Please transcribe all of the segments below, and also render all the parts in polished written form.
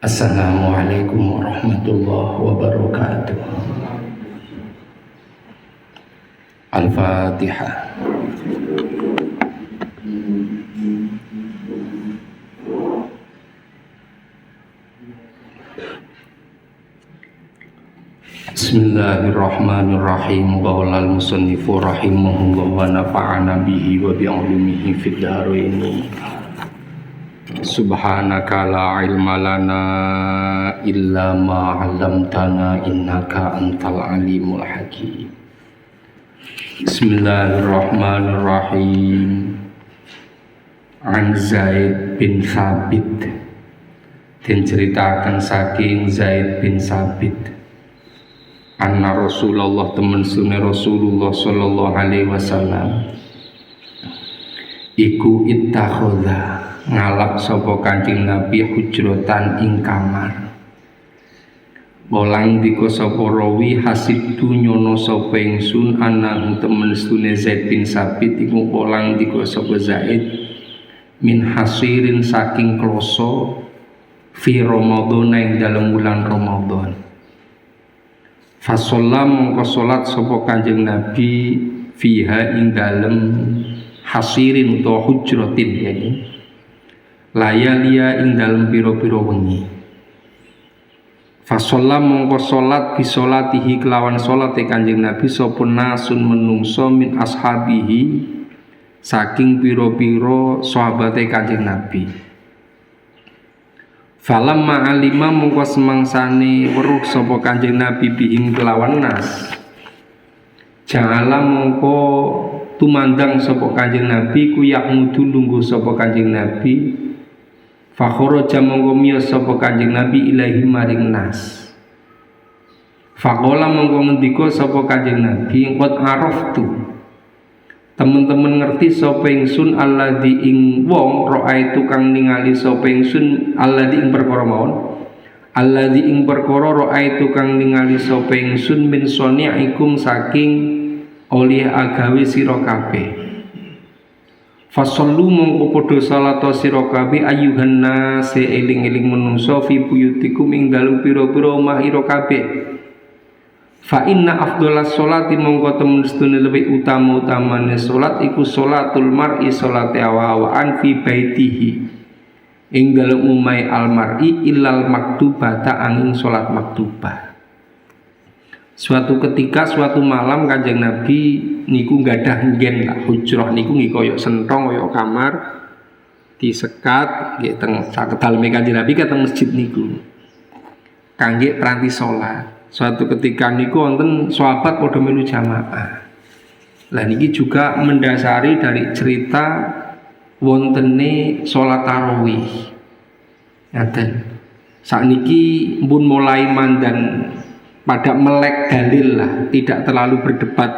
Assalamualaikum warahmatullahi wabarakatuh. Al-Fatihah. Bismillahirrahmanirrahim. Qala al-musannifu rahimahullah wa nafa'ana bihi wa bi'ulumihi fid dharain. Subhanaka la ilma lana illa ma 'allamtana innaka antal alimul hakim. Bismillahirrahmanirrahim. An Zaid bin Thabit. Den ceritakan saking Zaid bin Thabit. Anna Rasulullah temen sunne Rasulullah sallallahu alaihi wasallam iku ittakhadha ngalap sapa Kanjeng Nabi hujratan ing kamar. Bolang dika sapa rawi hasibtu nyono sapa ingsun ana temen stune Zaid bin Sabit iku bolang dika sapa Zaid min hasirin saking kloso fi Ramadan ing dalem bulan Ramadan. Fasolla mongko salat sapa Kanjeng Nabi fiha ing dalem hasirin utawa hujratin yani layalia ing dalem pira-pira wengi. Fasolla mongko salat bisolatihi kelawan salate Kanjeng Nabi sapa nasun menungso min ashabihi saking pira-pira sahabate Kanjeng Nabi. Falam ma'alima mongko semangsane weruh sapa Kanjeng Nabi biing kelawan nas. Ja'ala mongko tumandang sapa Kanjeng Nabi ku yakmudu lungguh sapa Kanjeng Nabi. Fa kharaja mongko miyos sapa Kanjeng Nabi ilahi maring nas. Faqala mongko ngendika sapa Kanjeng Nabi qad araftu. Temen-temen ngerti sapa ingsun alladzi ing wong raaitu kang ningali sapa ingsun alladzi ing perkara mawon alladzi ing perkara raaitu kang ningali sapa ingsun min soniaikum saking oleh agawe sira kabeh. Fasallu mongko padha salat sira kabeh ayyuhan nas eling-eling menungso fi buyutikum ing dalem pira-pira omah ira kabeh. Fa inna afdhalas sholati mongko temen sedune luwih utama-utamane salat iku sholatul mar'i salate awa-awaan fi baitihi ing dalem umai al mar'i illal maktubata angin salat maktubah. Suatu ketika suatu malam Kanjeng Nabi niku nggadah nggen hujrah niku nggih kaya senthong kaya kamar disekat nggih teng sakedaleme Kanjeng Nabi kateng masjid niku kangge pranti salat. Suatu ketika niku wonten sahabat padha melu jamaah. Lah niki juga mendasari dari cerita wontene salat tarawih. Ngaten. Sakniki pun mulai mandan pada melek dalil lah, tidak terlalu berdebat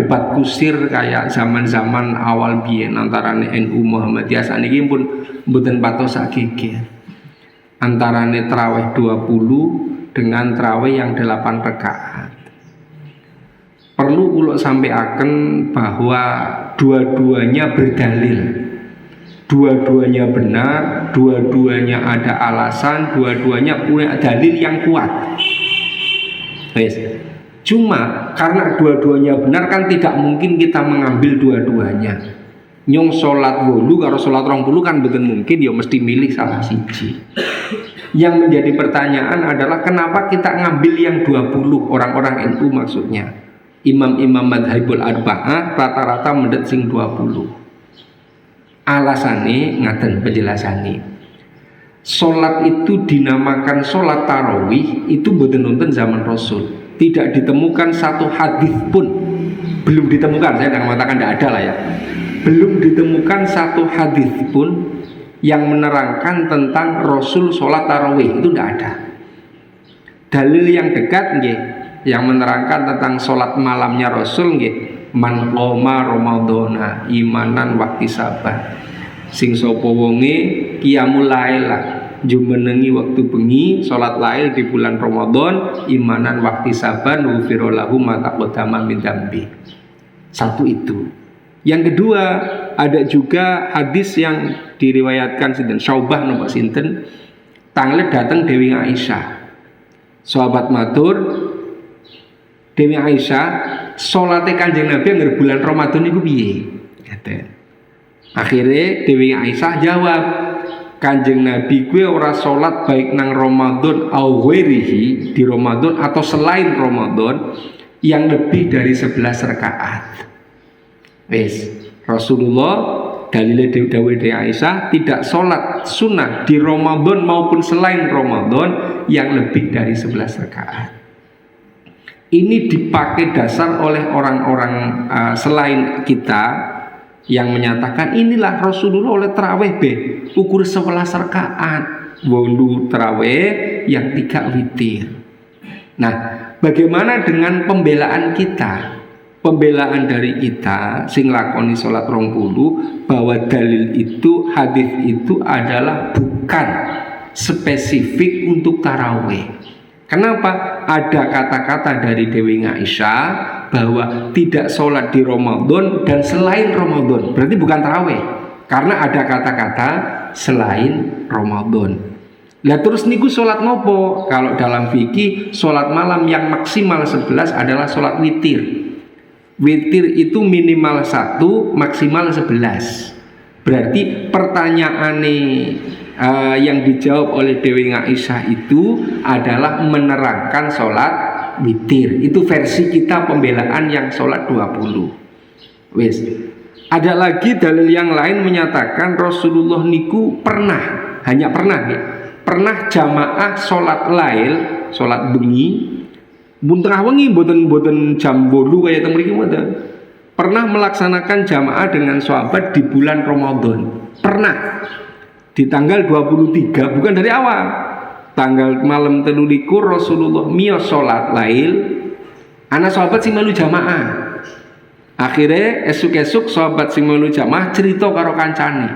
debat kusir kayak zaman-zaman awal biyen antarane NU Muhammadiyah. Sakniki pun mboten patos sak geger. Antarane tarawih 20 dengan tarawih yang 8 rakaat. Perlu kula sampaikan bahwa dua-duanya berdalil. Dua-duanya benar, dua-duanya ada alasan, dua-duanya punya dalil yang kuat. Yes. Cuma karena dua-duanya benar kan tidak mungkin kita mengambil dua-duanya. Nyong salat 8 karo salat 20 kan mboten mungkin, ya mesti milih salah siji. Yang menjadi pertanyaan adalah kenapa kita ngambil yang 20 orang-orang NU maksudnya. Imam-imam madhabul arba'ah rata-rata mendet sing 20. Alasane ngaten penjelasane. Salat itu dinamakan salat tarawih itu mboten nonton zaman Rasul. Tidak ditemukan satu hadis pun. Belum ditemukan, saya tidak mengatakan tidak ada lah ya. Belum ditemukan satu hadis pun yang menerangkan tentang Rasul sholat tarawih, itu tidak ada. Dalil yang dekat nggih, yang menerangkan tentang sholat malamnya Rasul nggih, man qoma ramadhana imanan waktu sabar. Sing sapa wonge qiyamul lail jumenengi waktu bengi sholat lail di bulan Ramadan imanan waktu sabar ghufira lahu ma taqaddama min dzambi. Satu itu. Yang kedua, ada juga hadis yang diriwayatkan sinten Syaubah nomor sinten Tanglet datang Dewi Aisyah. Sahabat matur, Dewi Aisyah, salate Kanjeng Nabi angger bulan Ramadan niku piye? Akhirnya Dewi Aisyah jawab, Kanjeng Nabi gue ora sholat baik nang Ramadan au ghairihi, di Ramadan atau selain Ramadan, yang lebih dari 11 rakaat. Wes, Rasulullah dalile Dewi Aisyah tidak sholat sunnah di Ramadan maupun selain Ramadan yang lebih dari 11 rakaat. Ini dipakai dasar oleh orang-orang selain kita yang menyatakan inilah Rasulullah oleh tarawih ukur 11 rakaat, 8 tarawih yang 3 witir. Nah, bagaimana dengan pembelaan kita? Pembelaan dari kita sing lakoni salat 20 bahwa dalil itu, hadis itu adalah bukan spesifik untuk tarawih. Kenapa? Ada kata-kata dari Dewi Aisyah bahwa tidak sholat di Ramadan dan selain Ramadan. Berarti bukan tarawih, karena ada kata-kata selain Ramadan. Lah terus niku sholat ngopo? Kalau dalam fikih sholat malam yang maksimal 11 adalah sholat witir. Witir itu minimal 1, maksimal 11. Berarti pertanyaan yang dijawab oleh Dewi Aisyah itu adalah menerangkan sholat witir. Itu versi kita pembelaan yang sholat 20. Wes. Ada lagi dalil yang lain menyatakan Rasulullah niku hanya pernah jamaah sholat lail, sholat bengi, tengah wengi, boten jam 8 kayak teng mriki mboten. Pernah melaksanakan jamaah dengan sahabat di bulan Ramadan. Pernah. Di tanggal 23, bukan dari awal. Tanggal malam 23 Rasulullah miyos sholat lail, anak sahabat sing melu jamaah. Akhirnya esuk-esuk sahabat sing melu jamaah cerita karo kancane,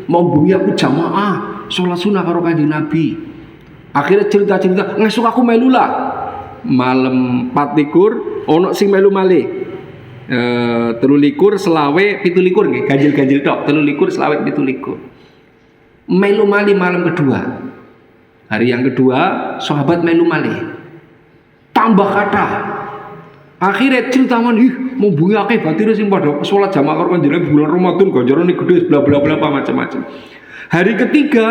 mau bengi aku jamaah sholat sunnah karo Kanjeng Nabi. Akhirnya cerita-cerita, ngesuk aku melu lah. Malam 24 ono sing melu malih. 23 selawe 17 nggih, ganjil-ganjil tok. 23 selawe 17. Melu malih malam kedua. Hari yang kedua sahabat melu malih. Tambah kata. Akhirnya cerita mau bunyi akeh batire sing padha salat jamaah karo Kanjeng Nabi bulan Ramadan ganjarane gede bla bla bla macam-macam. Hari ketiga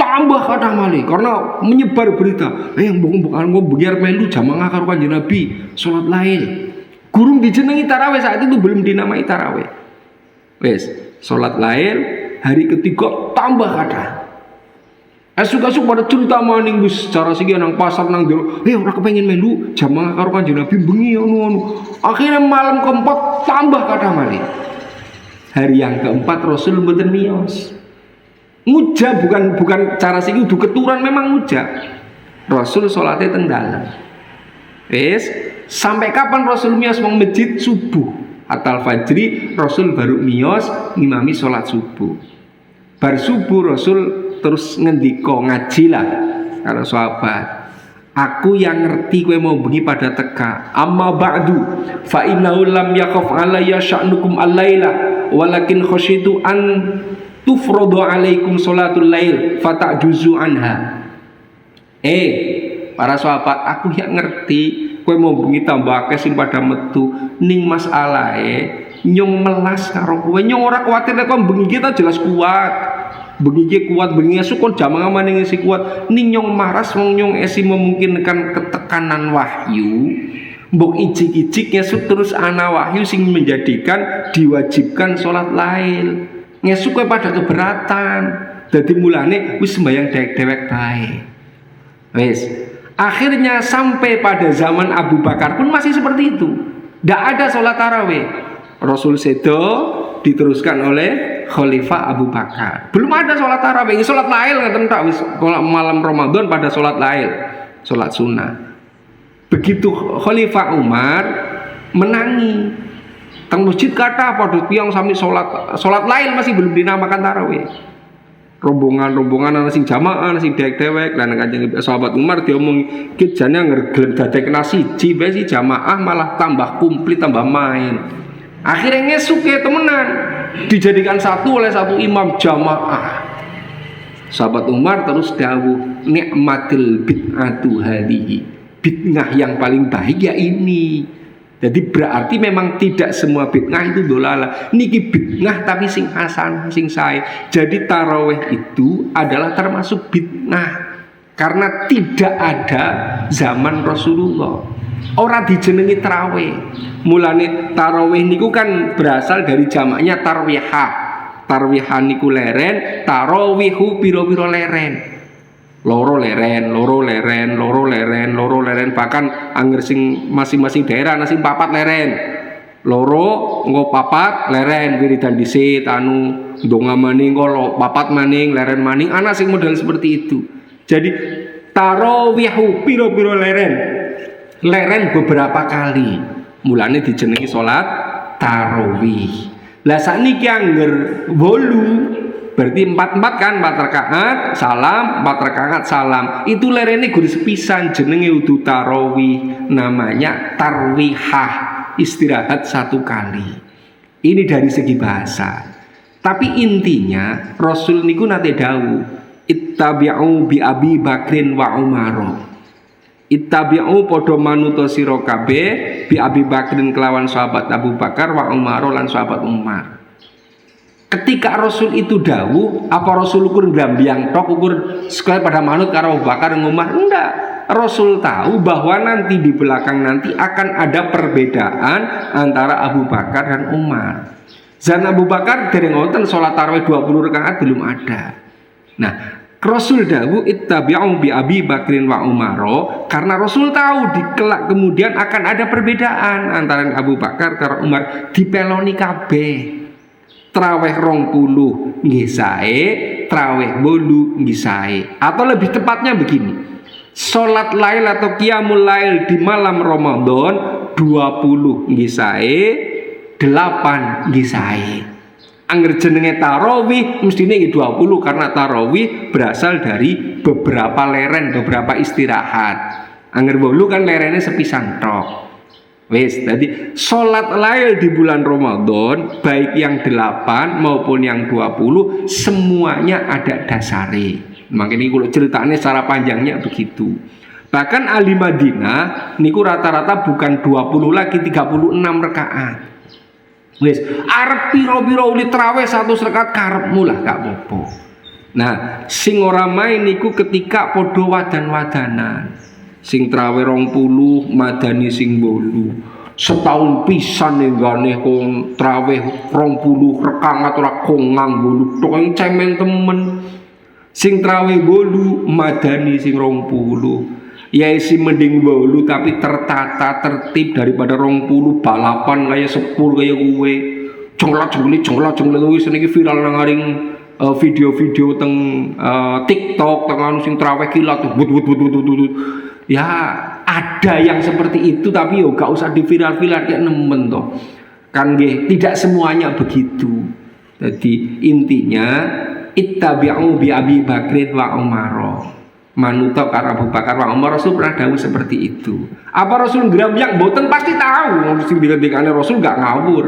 tambah kata malih karena menyebar berita, mbok bengi arep melu jamaah karo Kanjeng Nabi salat lail. Gurung dijenengi tarawih, saat itu belum dinamai tarawih. Wes, salat lail hari ketiga tambah kata. Esuk-esuk pada cerita maning wis cara siki nang pasar nang ndoro, ora kepengin melu jamaah karo Kanjeng Nabi bengi ngono. Akhirnya malam keempat tambah kata malih. Hari yang keempat Rasul mboten miyos. Muja bukan cara siki kudu keturunan, memang muja. Rasul salate teng dalem. Wis, sampai kapan Rasul miyos wong masjid subuh? Atal fajri Rasul baru miyos ngimami salat subuh. Bar subuh Rasul terus ngendika ngaji lah karo sahabat. Aku yang ngerti kowe mau bengi pada teka. Amma ba'du fa innahu lam yaqaf alayya sya'nukum al-laila walakin khasyitu an tufradu alaikum salatul lail fata'juzu anha. Para sahabat, aku yang ngerti kowe mau bengi tambah akeh sing pada metu ning masalahe nyong melas karo kowe, nyong ora kuwatir nek kowe bengi kita jelas kuat. Bengi kuat, bengi esuk kon jamaah maning isi kuat. Ning nyong maras wong nyong esi memungkinkan ketekanan wahyu. Mbok ijik-ijik esuk terus ana wahyu sing menjadikan diwajibkan salat lail. Ngesuk kowe pada keberatan. Dadi mulane wis sembayang dewek-dewek bae. Wis. Akhirnya sampai pada zaman Abu Bakar pun masih seperti itu. Tidak ada sholat tarawih. Rasul sedo diteruskan oleh Khalifah Abu Bakar. Belum ada sholat tarawih. Ini sholat lail ngeten tak wis malam Ramadan pada sholat lail, sholat sunnah. Begitu Khalifah Umar menangi teng masjid kata pada tiang sami sholat lail masih belum dinamakan tarawih. Rombongan ana sing jamaah, ana sing dewek-dewek, lan Kanjeng sahabat Umar diomong ki jane ngergelem dadekna siji bae si jamaah malah tambah komplit tambah main. Akhirnya ngesuke temenan dijadikan satu oleh satu imam jamaah. Sahabat Umar terus dawuh, nikmatil bid'atu hadhihi. Bid'ah yang paling baik ya ini. Jadi berarti memang tidak semua bid'ah itu dolalah. Niki bid'ah tapi sing hasan, sing sae. Jadi tarawih itu adalah termasuk bid'ah karena tidak ada zaman Rasulullah. Ora dijenengi tarawih. Mulane tarawih niku kan berasal dari jamaknya tarwihah. Tarwihan niku leren, tarawihu piro-piro leren. Loro leren, loro leren, loro leren, loro leren, bahkan angger sing masing-masing daerah ana sing papat leren. Loro engko papat leren wiridan dhisit anu ndonga maning engko papat maning leren maning ana sing model seperti itu. Jadi tarawihu piro-piro leren. Leren beberapa kali. Mulane dijenengi salat tarawih. Lah sakniki angger 8 berarti 4 kan 4 rakaat salam 4 rakaat salam itu lerene gur sepisan jenenge udu tarawih namanya tarwihah istirahat 1 kali. Ini dari segi bahasa. Tapi intinya Rasul niku nate dawuh ittabi'u bi Abi Bakrin wa Umar. Ittabi'u padha manuta sira kabeh bi Abi Bakrin kelawan sahabat Abu Bakar wa Umar lan sahabat Umar. Ketika Rasul itu dawuh, apa Rasul ukur gambiang tok ukur sekali pada manut karo Abu Bakar dan Umar? Enggak. Rasul tahu bahwa nanti di belakang nanti akan ada perbedaan antara Abu Bakar dan Umar. Zan Abu Bakar dereng wonten salat tarawih 20 rakaat belum ada. Nah, Rasul dawuh ittabi'u bi Abi Bakrin wa Umar karena Rasul tahu di kelak kemudian akan ada perbedaan antara Abu Bakar karo Umar dipeloni kabeh. Traweh 20 nggih sae, traweh 8 nggih sae. Atau lebih tepatnya begini. Salat lail atau qiyamul lail di malam Ramadan 20 nggih sae, 8 nggih sae. Angger jenenge tarawih mestine 20 karena tarawih berasal dari beberapa leren, beberapa istirahat. Angger 8 kan lerene sepisan tok. Wis, jadi salat lail di bulan Ramadan baik yang 8 maupun yang 20 semuanya ada dasare. Makanya kalau ceritanya secara panjangnya begitu. Bahkan ahli Madinah niku rata-rata bukan 20 lagi 36 rakaat. Wis, arep pira-pira uli traweh 100 rakaat karepmu lah gak apa-apa. Nah, sing ora main niku ketika padha wadan-wadanan. Sing traweh 20 madani sing 8. Setahun pisan nenggane kon traweh 20 rakaat ora kongang 8 tok cemen temen. Sing traweh 8 madani sing 20. Ya isi mending 8 tapi tertata tertib daripada 20 balapan kaya sepur kaya kuwe. Jenglat-jenglit wis niki viral nang ngaring video-video teng TikTok teng anu sing traweh kilat but. Ya ada yang seperti itu tapi yo gak usah diviral-viral kayak nemen toh. Kan nggih tidak semuanya begitu. Jadi intinya ittabi'u bi Abi Bakrin wa Umar. Manuta karo Abu Bakar wa Umar. Rasul pernah dawuh seperti itu. Apa Rasul ngrambyang mboten pasti tahu. Sing dikandikane Rasul gak ngawur.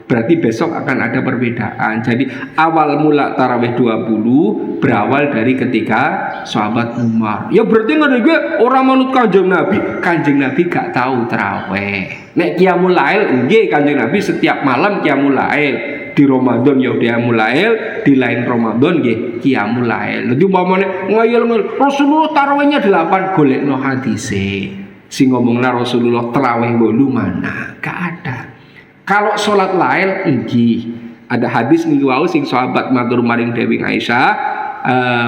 Berarti besok akan ada perbedaan. Jadi awal mula tarawih 20 berawal dari ketika sahabat Umar. Ya berarti ngene gue orang manut Kanjeng Nabi. Kanjeng Nabi gak tahu tarawih. Nek qiyamul lail nggih Kanjeng Nabi setiap malam qiyamul lail. Di Ramadan ya qiyamul lail, di lain Ramadan nggih qiyamul lail. Dadi umpamane ngayal Rasulullah tarawihnya 8 golekno hadise. Sing ngomongna Rasulullah tarawih 8 mana? Gak ada. Kalau sholat lail inggih ada hadis niku wau sing sahabat matur maring Dewi Aisyah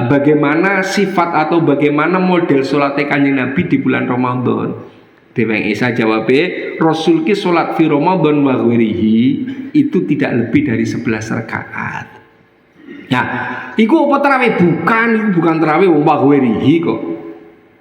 bagaimana sifat atau bagaimana model sholat Kanjeng Nabi di bulan Ramadan. Dewi Aisyah jawab Rasul ki sholat fi Ramadan wa ghairihi itu tidak lebih dari 11 rakaat. Nah, iku apa tarawih bukan tarawih wa ghairihi kok.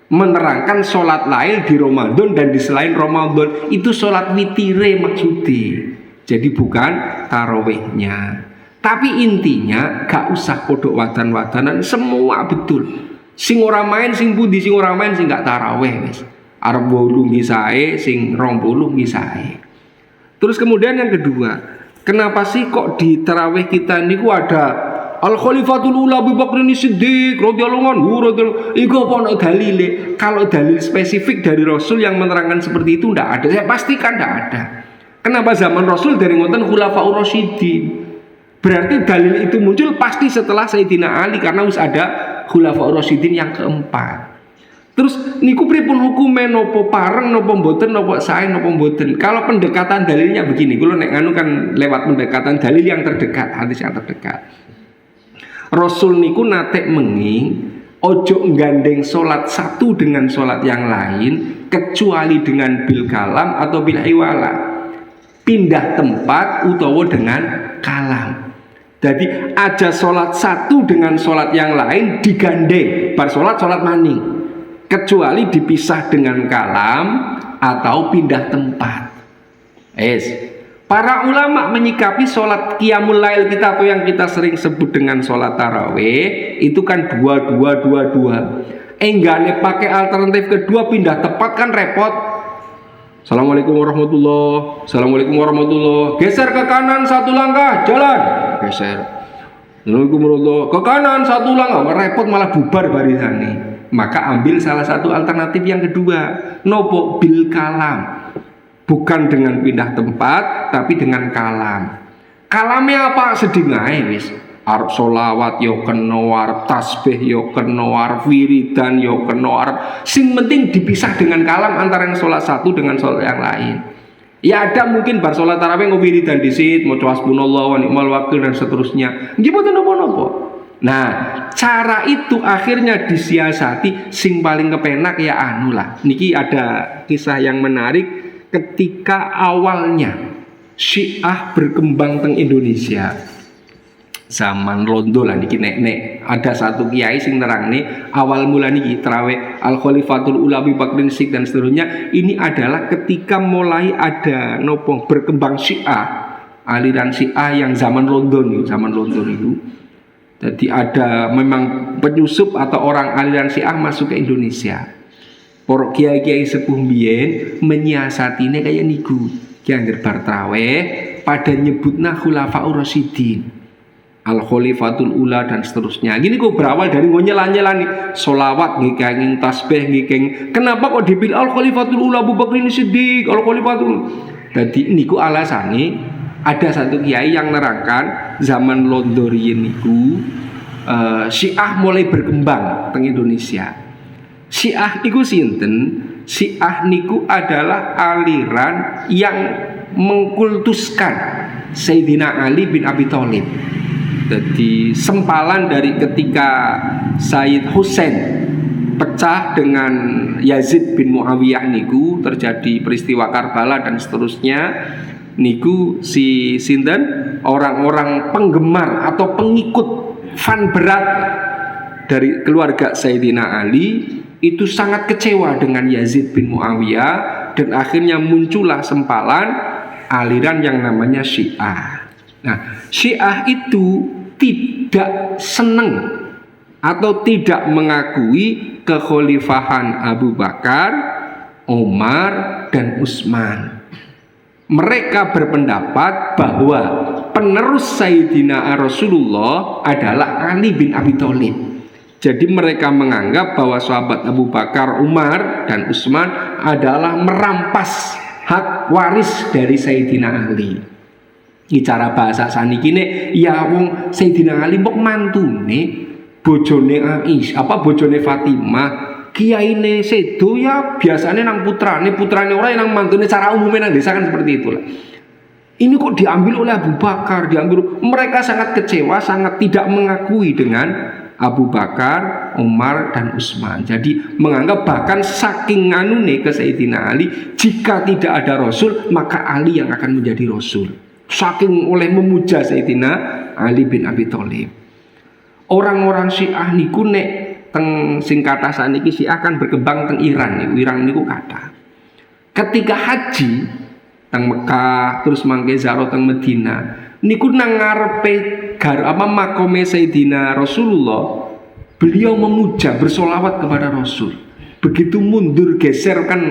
Menerangkan sholat lail di Ramadan dan di selain Ramadan itu sholat witire maksudnya. Jadi bukan tarawihnya. Tapi intinya gak usah kodok wadan-wadanan semua betul. Sing ora main sing pundi sing ora main sing gak tarawih wis. Arep 8 nggih sae, sing 20 nggih sae. Terus kemudian yang kedua, kenapa sih kok di tarawih kita niku ada Al Khalifatul Ula Abu Bakar Siddiq radhiyallahu anhu. Iku apa ono dalile? Kalau dalil spesifik dari Rasul yang menerangkan seperti itu ndak ada. Saya pastikan ndak ada. Kenapa zaman Rasul dari ngoten Khulafaur Rasyidin? Berarti dalil itu muncul pasti setelah Sayyidina Ali karena harus ada Khulafaur Rasyidin yang keempat. Terus niku pripun hukume nopo pareng nopo mboten nopo sae nopo mboten? Kalau pendekatan dalilnya begini, kula nek nganu kan lewat pendekatan dalil yang terdekat, hadis yang terdekat. Rasul niku nate mengi ojo nggandeng solat satu dengan solat yang lain kecuali dengan bil kalam atau bil iwala, pindah tempat utawa dengan kalam. Jadi aja solat satu dengan solat yang lain digandeng bar solat maning, kecuali dipisah dengan kalam atau pindah tempat. Para ulama menyikapi sholat qiyamul lail kita atau yang kita sering sebut dengan sholat tarawih itu kan dua. Enggaknya pakai alternatif kedua pindah tempat kan repot. Assalamualaikum warahmatullahi. Geser ke kanan satu langkah, jalan. Geser. Assalamualaikum warahmatullahi. Ke kanan satu langkah, repot malah bubar barisannya. Maka ambil salah satu alternatif yang kedua, nopo bil kalam. Bukan dengan pindah tempat, tapi dengan kalam. Kalamnya apa? Sedingae wis. Arep solawat yo kena, arep tasbih yo kena, arep wiridan yo kena, arep sing penting dipisah dengan kalam antara yang sholat satu dengan sholat yang lain. Ya ada mungkin bar sholat tarawih ngwiridan dhisit, maca hasbunallah wa ni'mal wakil dan seterusnya. Nggih boten napa-napa. Nah, cara itu akhirnya disiasati sing paling kepenak ya anu lah. Niki ada kisah yang menarik. Ketika awalnya Syiah berkembang teng Indonesia zaman Londo lah niki nek ada satu kiai sing nerang nih awal mula niki tarawih Al Khalifatul Ula Abu Bakar Siddiq dan seterusnya. Ini adalah ketika mulai ada nopong berkembang Syiah, aliran Syiah yang zaman London itu. Jadi ada memang penyusup atau orang aliran Syiah masuk ke Indonesia. Porok kiai-kiai sepuh biyen menyiasatine kaya niku. Ki anggere bar traweh pada nyebutna Khulafaur Rasyidin, Al Khalifatul Ula dan seterusnya. Gini kok berawal dari nyelan-nyelan solawat nggih kenging tasbih nggih kenging. Kenapa kok dipilih Al Khalifatul Ula Abu Bakar Siddiq, Al Khalifatul. Dadi niku alasane ada satu kiai yang nerangkan zaman Londo riyen niku Syiah mulai berkembang teng Indonesia. Syiah niku sinten? Syiah niku adalah aliran yang mengkultuskan Sayyidina Ali bin Abi Thalib. Jadi sempalan dari ketika Sayyid Husain pecah dengan Yazid bin Muawiyah niku terjadi peristiwa Karbala dan seterusnya. Niku si sinten orang-orang penggemar atau pengikut fan berat dari keluarga Sayyidina Ali itu sangat kecewa dengan Yazid bin Muawiyah dan akhirnya muncullah sempalan aliran yang namanya Syiah. Nah, Syiah itu tidak senang atau tidak mengakui kekhalifahan Abu Bakar, Umar dan Utsman. Mereka berpendapat bahwa penerus Sayyidina Rasulullah adalah Ali bin Abi Thalib. Jadi mereka menganggap bahwa sahabat Abu Bakar, Umar, dan Utsman adalah merampas hak waris dari Sayyidina Ali. Ini cara bahasa sanikine, ya wong Sayyidina Ali mbok mantune bojone bojone Fatimah, kiyaine sedo ya biasanya nang putrane ora nang mantune, cara umumnya nang desa kan seperti itulah. Ini kok diambil oleh Abu Bakar, mereka sangat kecewa, sangat tidak mengakui dengan Abu Bakar, Umar dan Utsman. Jadi menganggap bahkan saking nganune ke Sayyidina Ali, jika tidak ada Rasul maka Ali yang akan menjadi Rasul. Saking oleh memuja Sayyidina Ali bin Abi Thalib. Orang-orang Syiah niku nek teng singkata saniki Syiah kan berkembang teng Iran niku. Iran niku kata. Ketika haji teng Mekah terus mangke ziarah teng Madinah niku nang ngarepe makome Sayyidina Rasulullah, beliau memuja bersolawat kepada Rasul. Begitu mundur geser kan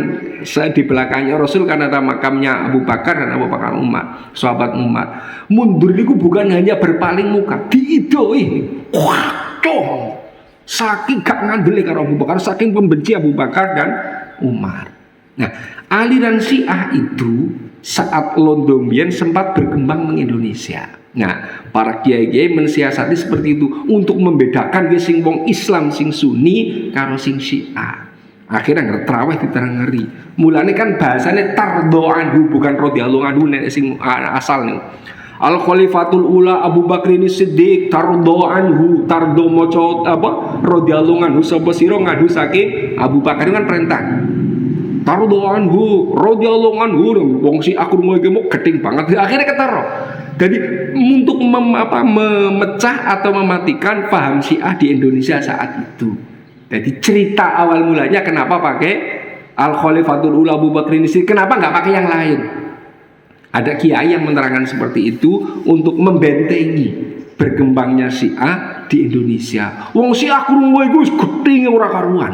saya di belakangnya Rasul kan ada makamnya Abu Bakar dan Abu Bakar Umar, sahabat Umar. Mundur niku bukan hanya berpaling muka, diidoi. Waduh, saking gak ngandeli karo Abu Bakar, saking pembenci Abu Bakar dan Umar. Nah, aliran Syiah itu saat London Bian sempat berkembang di Indonesia. Nah, para kiai-kiai mensiasati seperti itu untuk membedakan sing wong Islam sing Sunni karo sing Syiah. Akhirnya nggak terawih diterang ngeri. Mulanya kan bahasanya tardo anhu bukan radhiyallahu anhu nek sing asal nih. Al Khalifatul Ula Abu Bakrin Siddiq tardo anhu, tardo maca apa radhiyallahu anhu sapa sira ngadu saking Abu Bakar kan perintah. Tardo anhu radhiyallahu anhu wong si aku mau gedeng banget. Akhirnya ketara. Jadi untuk memecah atau mematikan paham Syiah di Indonesia saat itu. Jadi cerita awal mulanya kenapa pakai Al Khalifatul Ula Abu Bakrin Siddiq, kenapa nggak pakai yang lain? Ada kiai yang menerangkan seperti itu untuk membentengi berkembangnya Syiah di Indonesia. Wong Syiah kurung wae Gus gedhe ora karuan.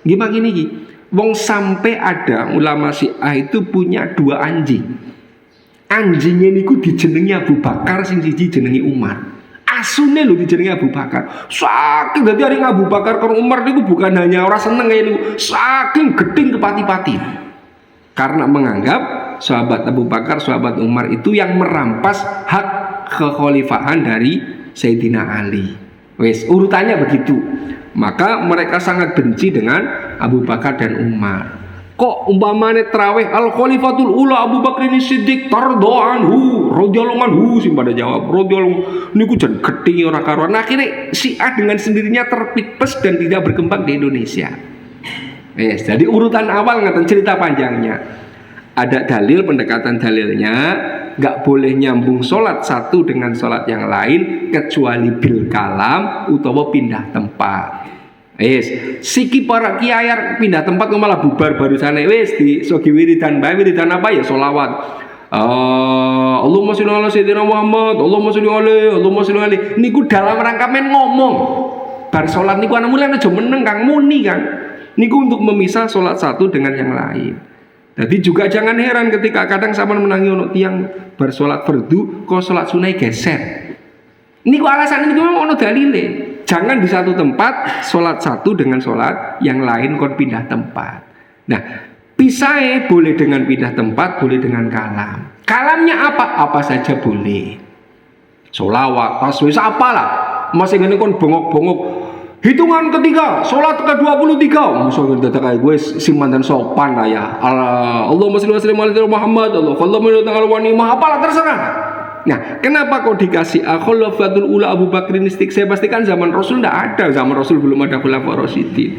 Gimana gini? Wong sampai ada ulama Syiah itu punya 2 anjing. Anjingnya niku dijenengi Abu Bakar, sing siji jenengi Umar. Asune lho dijenengi Abu Bakar. Saking dadi aring Abu Bakar karo Umar niku bukan hanya ora seneng kaya niku, saking gedeng kepati-pati. Karena menganggap sahabat Abu Bakar, sahabat Umar itu yang merampas hak kekhalifahan dari Sayyidina Ali. Wes, urutannya begitu. Maka mereka sangat benci dengan Abu Bakar dan Umar. Kok umpamane tarawih Al Khalifatul Ula Abu Bakrin Siddiq tardo anhu radhiyallahu anhu sing pada jawab radhiyallahu niku jan gedhe ora karuan. Akhirnya Syiah dengan sendirinya terpipes dan tidak berkembang di Indonesia. Yes, jadi urutan awal ngeten cerita panjangnya. Ada dalil, pendekatan dalilnya nggak boleh nyambung sholat satu dengan sholat yang lain kecuali bil kalam utawa pindah tempat. Wes, siki para kiai pindah tempat malah bubar barusan wes di sogi wiridan bae wiridan apa ya sholawat. Allahumma sholli ala sayyidina Muhammad, Allahumma sholli alaihi. Niku dalam rangka men ngomong. Bar sholat niku ana mulai aja meneng Kang muni Kang. Niku untuk memisah sholat satu dengan yang lain. Jadi juga jangan heran ketika kadang sama menangi ono tiang bar sholat fardu kok sholat sunai geser. Niku alasan niku memang ono dalile. Jangan di satu tempat sholat satu dengan sholat yang lain kon pindah tempat. Nah, pisah boleh dengan pindah tempat, boleh dengan kalam. Kalamnya apa? Apa saja boleh. Sholawat, tasbih, apalah. Masih ngene kon bongok-bongok. Hitungan ketiga, sholat ke-23. Musuh kita kayak gue simpan dan sopan lah ya. Allahumma sholli ala Muhammad, Allahumma apalah terserah. Nah, kenapa kok dikasih Khalifatul Ula Abu Bakrin Siddiq? Saya pastikan zaman Rasul tidak ada, zaman Rasul belum ada Khulafaur Rasyidin.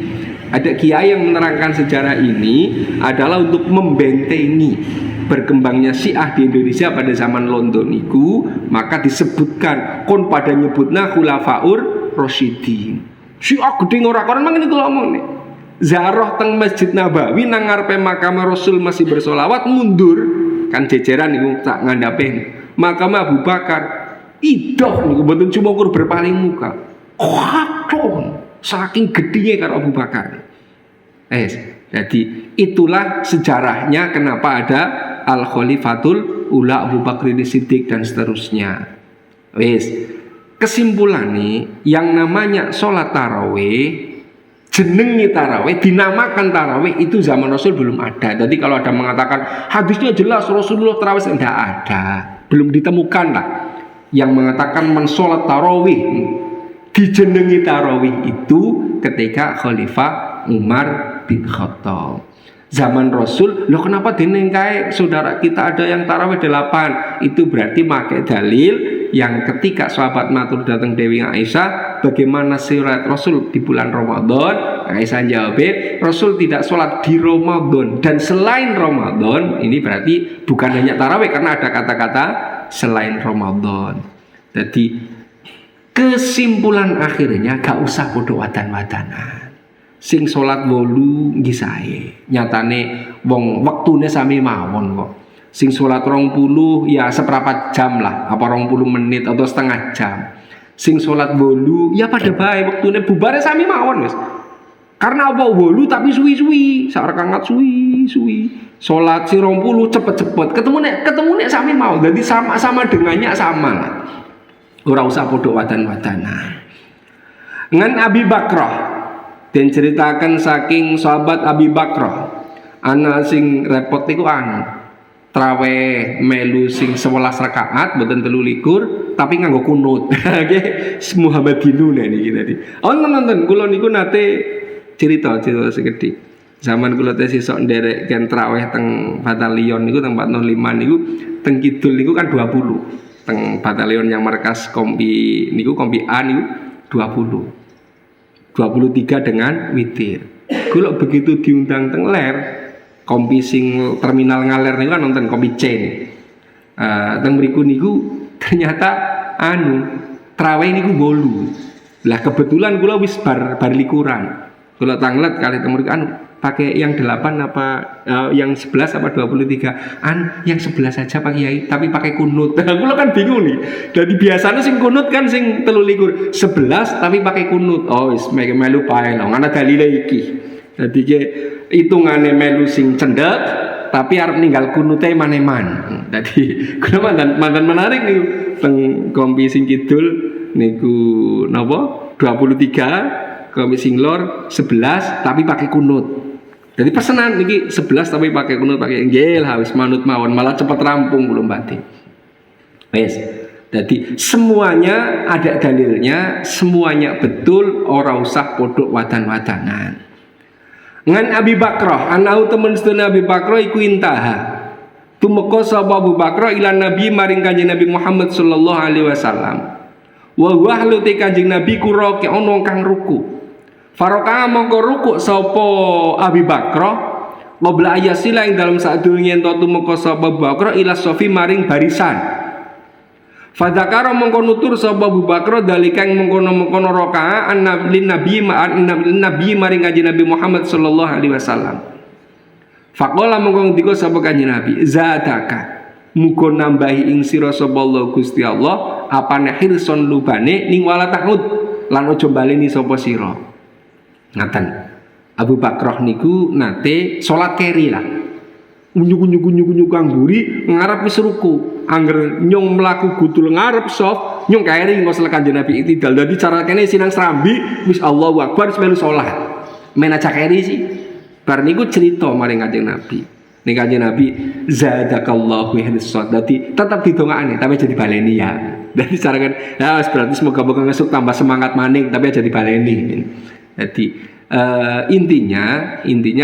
Ada kiai yang menerangkan sejarah ini adalah untuk membentengi berkembangnya Syiah di Indonesia pada zaman London itu, maka disebutkan kon pada nyebutna Khulafaur Rasyidin. Syiah gedhe ora koran mangene kula omongne. Zarah teng Masjid Nabawi nang ngarepe makam Rasul masih bersolawat mundur kan jejeran niku tak ngandhape. Makam Abu Bakar idoh niku mboten cuma ukur berpaling muka. Waduh, saking gedenya karo Abu Bakar. Jadi itulah sejarahnya kenapa ada Al Khalifatul Ula Abu Bakrin Siddiq dan seterusnya. Kesimpulan nih, yang namanya sholat tarawih, jenengi tarawih, dinamakan tarawih itu zaman Rasul belum ada. Jadi kalau ada mengatakan hadisnya jelas Rasulullah tarawih, tidak ada. Belum ditemukan lah yang mengatakan mensolat tarawih dijenengi tarawih itu ketika Khalifah Umar bin Khattab. Zaman Rasul, loh kenapa deneng kae saudara kita ada yang tarawih 8? Itu berarti pakai dalil yang ketika sahabat matur datang Dewi Aisyah, bagaimana sholat Rasul di bulan Ramadan? Aisyah jawab, Rasul tidak sholat di Ramadan dan selain Ramadan. Ini berarti bukan hanya tarawih karena ada kata-kata selain Ramadan. Jadi kesimpulan akhirnya gak usah podo wadan-wadanan. Sing sholat wolu ngisahe nyatane wong wektune sami mawon kok. Sing sholat 20 ya seperempat jam lah, apa 20 menit atau setengah jam. Sing sholat wolu ya pada bae wektune bubare sami mawon wis. Karena apa wolu tapi suwi-suwi, sak rakaat suwi-suwi. Salat sing 20 cepet-cepet. Ketemu nek sami mau. Jadi sama dengannya sama lah. Ora usah padha wadan-wadanan. Ngan Abi Bakrah dan ceritakan saking sahabat Abi Bakrah. Ana sing repot niku traweh melu sing 11 rakaat mboten 23 tapi nganggo kunut. Nggih, Muhammadinu niki tadi. Nonton kula niku nate cerita sekedhik. Zaman kula teh sesuk nderek ken traweh teng batalion niku teng 405 niku teng kidul niku kan 20. Teng batalion yang markas kompi niku kompi A niku 20. 23 dengan witir. Kula begitu diundang teng ler kompi sing terminal Ngaler niku kan nonton kompi C. Teng mriku niku ternyata traweh niku 8. Lah kebetulan kula wis bar likuran. Kula tanglet kali teng mriku pakai yang 8 apa yang 11 apa 23. Yang 11 saja Pak Kiai, tapi pakai kunut. Kula kan bingung nih. Jadi biasanya sing kunut kan sing 23. 11 tapi pakai kunut. Oh wis melu pae lho. Ana dalile iki. Dadi ke hitungane melu sing cendhek tapi arep ninggal kunute maneman. Dadi kula mantan menarik niku teng kompi sing kidul niku napa 23 kompi sing lor 11 tapi pakai kunut. Jadi pesanan niki 11 tapi pakai kunut pakai nggih lah wis manut mawon malah cepet rampung kula batin. Wes. Jadi semuanya ada dalilnya, semuanya betul, ora usah podok wadan-wadanan. Ngan Abi Bakrah, anau temen sedaya Abi Bakrah iku intaha. Tumeka sapa Abu Bakrah ila Nabi maring Kanjeng Nabi Muhammad sallallahu alaihi wasallam. Wa wahlu te Kanjeng Nabi kura ke ono kang ruku. Faroka mongko ruku sapa Abi Bakrah qabla ayasila ing dalam sadurunge ento tumeka sapa Abu Bakrah ila sofi maring barisan. Fadzakara mongko nutur sapa Abu Bakrah dalika ing mengkono-mengkono rakaat nabi maring Kanjeng Nabi Muhammad sallallahu alaihi wasallam. Faqala mongko ndika sapa Kanjeng Nabi, "Zadaka muga nambahi ing sira sapa Allah Gusti Allah apane hirson lubane ning wala tahud lan aja baleni sapa sira." Ngaten. Abu Bakrah niku nate salat keri lah. Unyuk kang buri ngarep wis ruku. Angger nyong mlaku gudul ngarep soft nyong keri engko selek Kanjeng Nabi itidal. Dadi cara kene sinang serambi wis Allahu Akbar wis melu salat. Men aja keri sih. Bar niku cerita maring Kanjeng Nabi. Ning Kanjeng Nabi zadakallahu ihsan. Dadi tetep didongakane tapi aja dibaleni ya. Dadi cara kan ya berarti semoga-moga ngesuk tambah semangat maning tapi aja dibaleni. Jadi intinya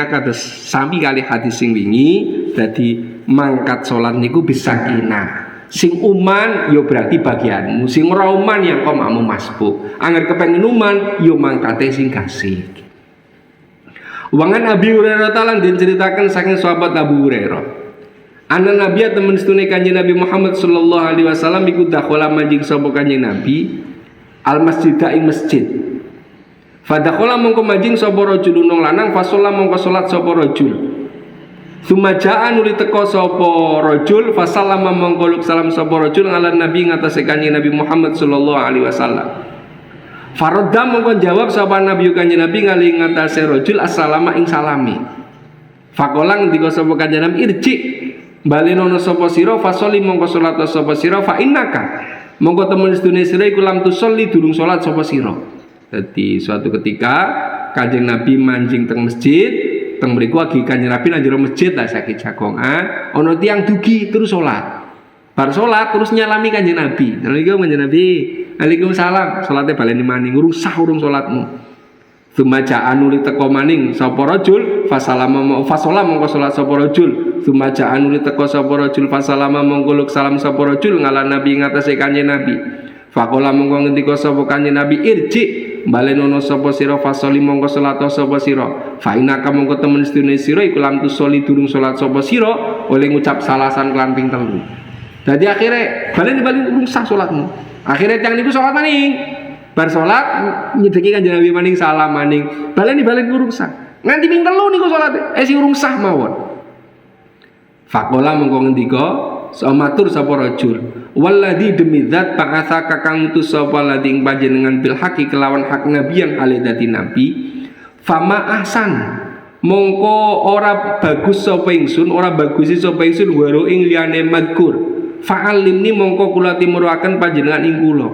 kata sami kali hadis sing wingi jadi mangkat sholat niku bisa kina sing uman yo berarti bagianmu sing ora uman yang kok makmu masbuk angger kepengin uman yo mangkate sing kasih. Wangan Abi Hurairah talan diceritakan saking sahabat Abu Hurairah ana Nabi temen setune Kanjeng Nabi Muhammad sallallahu alaihi wasallam iku dakhala manjing sapa Kanjeng Nabi al masjidah ing masjid. Fadakhala mongko manjing sapa rajul nang lanang fasalla mongko salat sapa rajul. Sumaja nuli teka sapa rajul fasallama mongko salam sapa rajul ala nabi ngatasé Kanjeng Nabi Muhammad sallallahu alaihi wasallam. Faradda mongko jawab sapa nabi Kanjeng Nabi ngali ngatasé rajul assalamu ing salami. Fakolang dika sapa Kanjeng Nabi irji balenono sapa sira fasoli mongko salat sapa sira fa innaka mongko temen sedune sira iku lam tusolli durung salat sapa sira. Jadi suatu ketika Kanjeng Nabi manjing teng masjid, teng mriku lagi Kanjeng Nabi nang jero masjid lah sakit jagongan, ana tiyang dugi terus salat. Bar salat terus nyalami Kanjeng Nabi. Assalamualaikum Kanjeng Nabi. Waalaikumsalam. Salate baleni maning urung sah urung salatmu. Sumaja anuli teko maning sapa rajul fasalama mongko salat sapa rajul. Sumaja anuli teko sapa rajul fasalama mongko salam sapa rajul ngalan Nabi ngatasé Kanjeng Nabi. Faqala mongko ngendika sapa Kanjeng Nabi irji balenono sapa sira fasoli mongko salat sapa sira fa inaka mongko temen sedune sira iku lam tusoli durung salat sapa sira oleh ngucap salasan kelan ping telu. Dadi akhire balen urung sah salatmu. Akhire tiyang niku salat maning. Bar salat nyedeki Kanjeng Nabi maning salam maning. Balen urung sah. Nganti ping telu niku salate sing urung sah mawon. Faqala mongko ngendika matur sapa rajul walladzi demi zat ba'atsaka kang utus sapa ladzi panjenengan bil haqi kelawan hak nabi yang ale dadi nabi Fama ahsan mongko ora bagus sapa ingsun, ora bagusi sapa ingsun waro ing liyane madkur. Fa'alimni mongko kula timuraken panjenengan ing kula.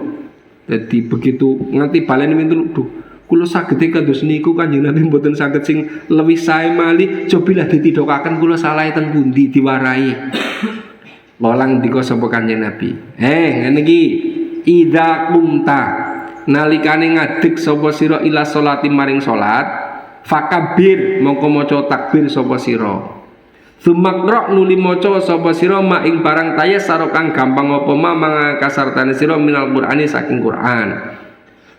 Dadi begitu nganti baleni mintul duh kula sagede kados niku Kanjeng Nabi mboten saged sing luwih sae malih, cobilah ditidhokaken kula salah ten pundi diwarai. Walang dika sapa Kanjeng Nabi. Ngene iki idza qumta nalikane ngadeg sapa sira ila sholati maring salat, fakabir mongko maca takbir sapa sira. Sumakra nuli maca sapa sira mak ing barang tayassara kang gampang apa mangkasartane sira minal Qur'ani saking Qur'an.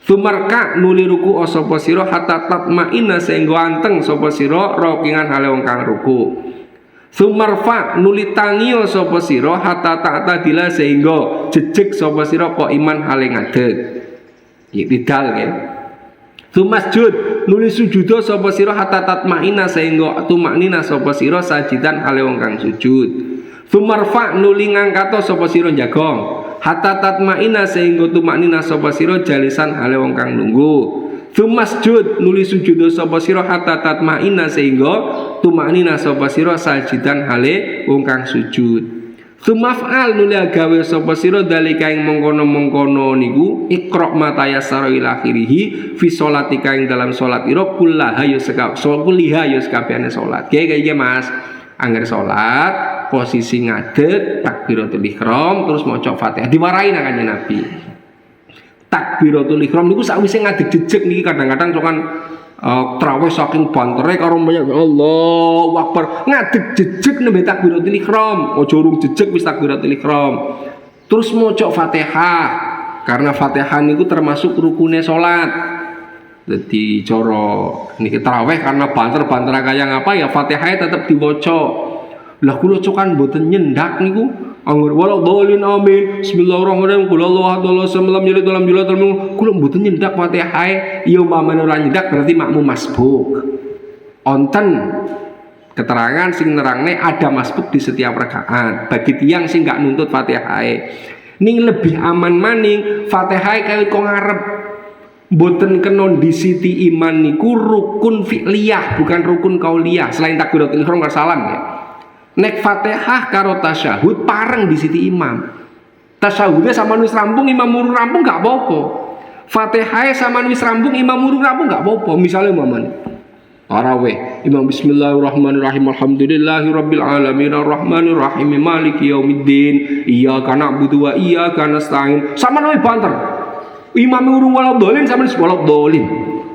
Sumarka nuli ruku sapa sira hatta tatmaina sehingga anteng sapa sira rokingan hale wong kang ruku. Sumarfa nuli tangio sapa sira hatta ta'tadila sehingga jejeg sapa sira kok iman hale ngadeg. Iktidal ya. Sumasjud nuli sujudo sapa sira hatta tatmaina sehingga tumaknina sapa sira sajidan hale wong kang sujud. Sumarfa nuli ngangkato sapa sira jagong hatta tatmaina sehingga tumaknina sapa sira jalisan hale wong kang lungguh. Sumasjud nuli sujudo sapa sira hatta tatmaina sehingga tumaknina sapa sira sajidan hale wong kang sujud. Sumaf'al nuli gawe sapa sira dalika ing mengkono-mengkono niku iqra mata yassara ila akhirih fi sholatika ing dalam salat ira kullaha ya kuliha ya sakabehane salat. Kayak Mas, angger salat posisi ngadeg takbiratul ihram terus maca Fatihah diwarai nang Kanjeng Nabi. Takbiratul ihram niku sakwise ngadeg jejeg niki kadang-kadang cokan traweh saking bantere karo banyak Allahu Akbar ngadeg jejeg nembe takbiratul ihram aja urung jejeg wis takbiratul ihram terus maca Fatihah karena Fatihah niku termasuk rukune salat. Jadi cara niki traweh karena banter-banter kaya ngapa ya Fatihah tetep diwaca. Lah kula cokan mboten nyendak niku anggur walau dolin amin bismillahirrahmanirrahim kula Allah semalam jadi dalam julat dalam kula mboten nyendak Fatihah ya umpamane ora nyendak berarti makmum masbuk. Onten keterangan sing nerangne ada masbuk di setiap rakaat bagi tiyang sing gak nuntut Fatihah. Ning lebih aman maning Fatihah kaya kok ngarep mboten kena disiti iman niku rukun fi'liyah bukan rukun kauliyah selain takbiratul ihram karo salam ya. Nek Fatihah karo tasyahud pareng di siti imam. Tasyahudnya sama wis rampung imam murung rampung gak apa-apa. Fatihah sama wis rampung imam murung rampung gak apa-apa. Misalnya umpamane tarawih imam bismillahirrahmanirrahim alhamdulillahirabbil alamin arrahmanirrahim maliki yaumiddin iyyaka na'budu wa iyyaka nasta'in sama wis banter. Imam urung waladhdallin sama wis waladhdallin.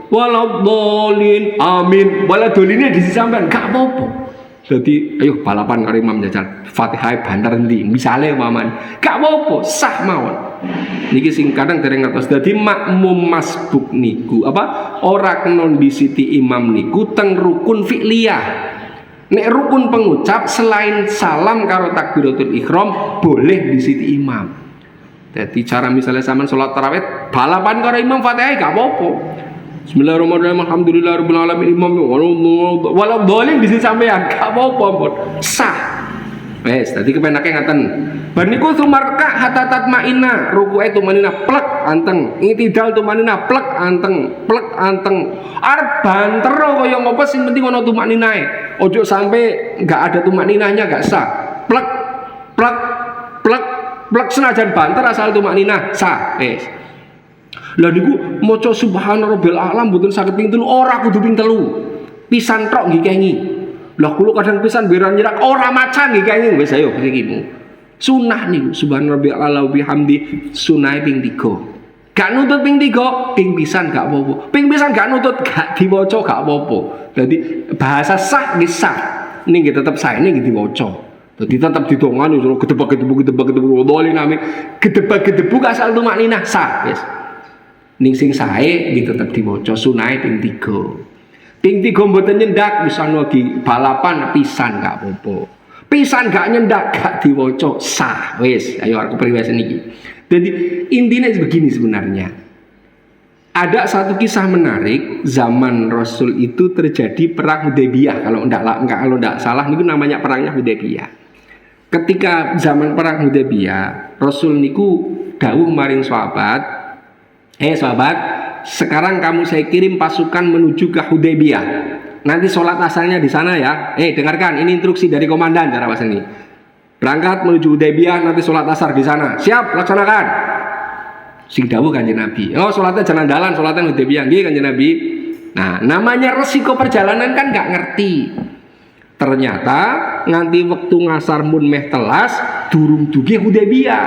Waladhdallin amin. Waladhdalline disampean gak apa-apa. Jadi ayo balapan karo imam jajal Fatihah banter endi misale umpamane gak apa-apa sah mawon. Niki sing kadang dereng ngertos dadi makmum masbuk niku apa ora kena disiti imam niku teng rukun fi'liyah. Nek rukun pengucap selain salam karo takbiratul ihram boleh disiti imam. Jadi cara misalnya sampean salat tarawih balapan karo imam Fatihah gak apa-apa. Bismillahirrahmanirrahim alhamdulillahirabbil alamin imam walau dolin bisa sampean gak apa-apa ampun sah. Wes tadi kepenake ngaten. Bar niku sumarka hatta tatmaina ruku'e tumanina plek anteng itidal tumanina plek anteng arep banter kaya ngopo sing penting ana tumaninae. Ojo sampai enggak ada tumaninahnya gak sah. Plek plek senajan banter asal tumanina sah. Wes. Lah niku maca subhanarabbil a'lam mboten saged ping 3 ora kudu ping 3. Pisan tok ngikengi. Lah kula kadang pisan beran nyerak ora maca ngikengi wis ayo mriki. Sunah niku subhanarabbil a'la bihamdi sunah ping 3. Gak nuntut ping 3, ping pisan gak apa-apa. Ping pisan gak nuntut gak diwaca gak apa-apa. Dadi bahasa sah nggih sah. Ning tetep sah ning diwaca. Dadi tetep didongani gedebak-gedebuk dolin amin. Gedebak-gedebuk asal tumakninah sah wis. Ning sing sae iki tetep diwaca sunahe ping 3. Ping 3 mboten nyendak bisa lagi balapan pisan gak apa-apa. Pisan gak nyendak gak diwaca sah. Wis, ayo aku priwesen iki. Jadi intinya begini sebenarnya. Ada satu kisah menarik zaman Rasul itu terjadi perang Hudaybiyah kalau enggak salah niku namanya perangnya Hudaybiyah. Ketika zaman perang Hudaybiyah, Rasul niku dawuh maring sahabat, sahabat, sekarang kamu saya kirim pasukan menuju ke Hudaybiyah. Nanti sholat asarnya di sana ya. Dengarkan, ini instruksi dari komandan cara bahasa ini. Berangkat menuju Hudaybiyah, nanti sholat asar di sana. Siap, laksanakan. Sing dawuh Kanjeng Nabi. Oh, sholatnya jalan dalan, sholatnya Hudaybiyah. Nggih Kanjeng Nabi. Nah, namanya resiko perjalanan kan nggak ngerti. Ternyata nganti waktu ngasar mun meh telas durung dugi Hudaybiyah.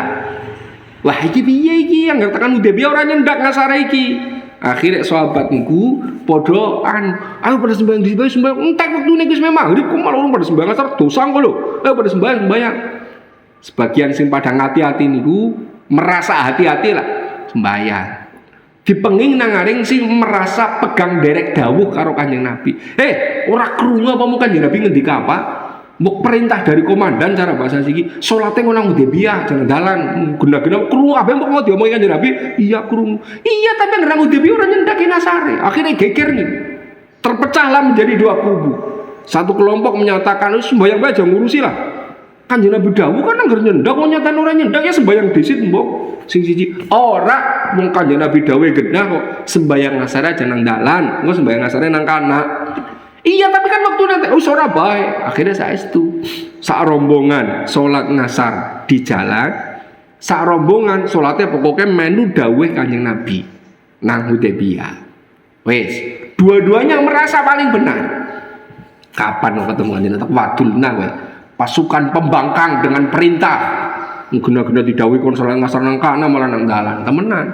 Wah iki piye iki yang ngertakan Hudaybiyah ora nyendak ngasar iki. Akhirnya sahabat niku podo ayo pada sembahyang di situ sembahyang entek waktu niku wis maghrib kok malah pada sembahyang asar dosa kok lho. Ayo pada sembahyang. Sebagian sing padang hati-hati niku merasa hati-hati lah sembahyang. Dipenging nang aring sing merasa pegang derek dawuh karo Kanjeng Nabi. Ora krungu apa mukan Kanjeng Nabi ngendika apa? Mbok perintah dari komandan cara bahasa siki, salate ngono nang Hudaybiyah jalan dalan guna-guna krungu kabeh mbok mau diomongin Kanjeng Nabi. Iya krungu. Iya tapi nang Hudaybiyah ora nyendakin asare. Akhirnya geger nih. Terpecahlah menjadi dua kubu. Satu kelompok menyatakan sembahyang bae aja ngurusi lah. Kanjeng Nabi dawuh kan anggar nyendak kok nyatan ora nyendak ya sembahyang disit mbok. Sing siji ora wong Kanjeng Nabi dawuh genah kok sembahyang asar aja nang dalan, engko sembahyang asare nang kana. Iya tapi kan waktu nanti ora bae. Akhirnya saestu sak rombongan salat ngasar di jalan, sak rombongan salatnya pokoknya menu dawuh Kanjeng Nabi nang Hudaybiyah. Wes, dua-duanya merasa paling benar. Kapan lo ketemu Kanjeng Nabi? Wadul nah kowe. Pasukan pembangkang dengan perintah guna-guna didhawuhi kon salat ngasar nang kana malah nang dalan. Temenan.